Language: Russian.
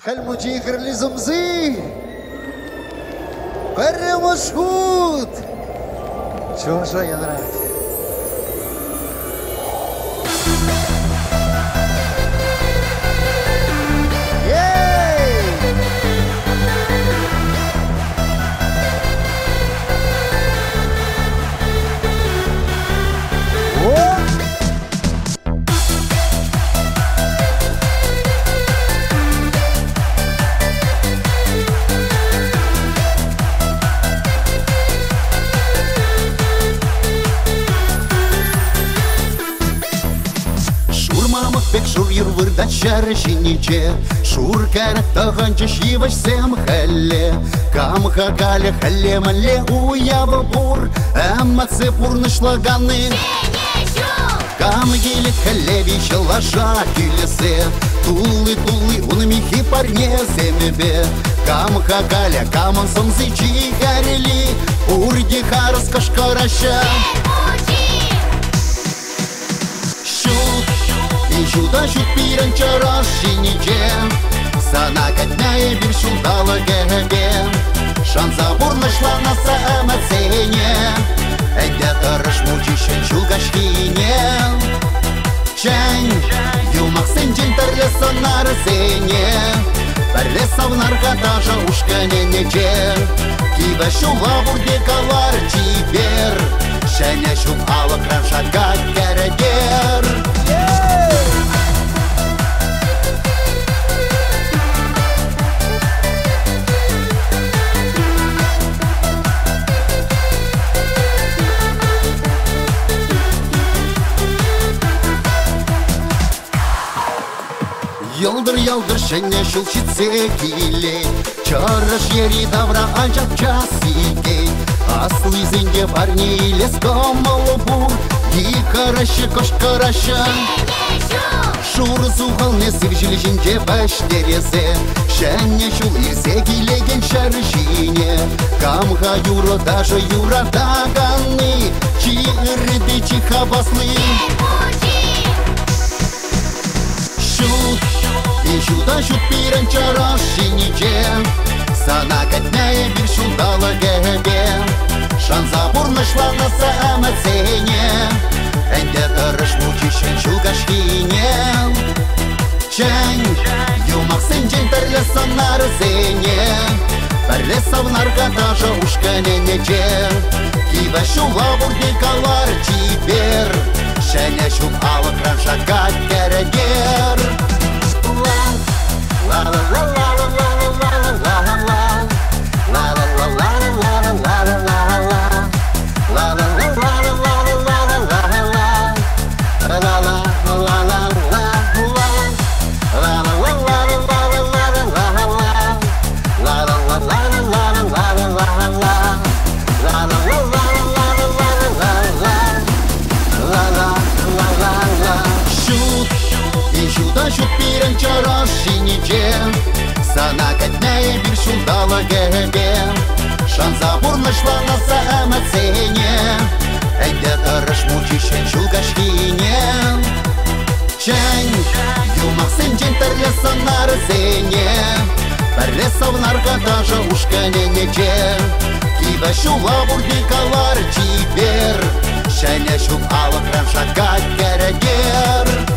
Хальмучи харлизумзы, перемашхут. Чего же я нравится? Пек шур юрвырда чарышиниче, шур кәрәк тағанчы шиваш сем хәлле. Камха кале хәлле мәлле уявы бур, әмма цепурнышлаганы. Кам елек хәлле вишелаша килесе, тулы унмихи парне земебе. Камха кале камон сомзычи хәрели, урди харас кашкараша. Шуда-шуд пиранча расшиниче, сана катняе бир шудала гәбе. Шанса бурнышла наса әмәсене, әйдә тырыш мучишен шулгашкине. Чән, юмақ сенчен тәрле сонар сене, бәрле савнарға тажа ушканенече. Кива шула бурдекалар чибер, шәне шул алық раншака кәрәгер. Ялдыр шәне шулчитсе киле, чараш ери давра анчак часике. Аслы зенде парни лес комалы бур, и карашы кош караша. Шур зуғал несіп жилжинде бәш дерезе, шәне шул ирсе килеген шарышине. Камға юро даже юра дағаны, чирды чихабаслы. Шуда-шуд пиранча расшиниче, сана кәтнәе бир шудала гәбе. Шанса бурнышла наса әмәсене, әнде тырыш мучишен шулгашкине. Чән, юмақ сенчен тәрле санар зене, бәрле савнарға тажа ушканенече. Кива шула бурдекалар чибер, шәне шул алық раншака кәрәгер. La la la la la la la la la la. La la la la la la la la la la. La la la la la la la la la la. La la la la la la la. La la la la la la la la la. La la la la la la la la la. La la la la la la la la. La la la la la. Шуда-шуд пиранча расшиниче, сана кәтнәе бир шудала гәбе. Шанса бурнышла наса әмәсене, әйдә тырыш мучишен шулгашкине. Чән, юмақ сенчен тәрле санар зене, бәрле савнарға тажа ушканенече. Кива шула бурдекалар чибер, шәне шул алық раншака кәрәгер.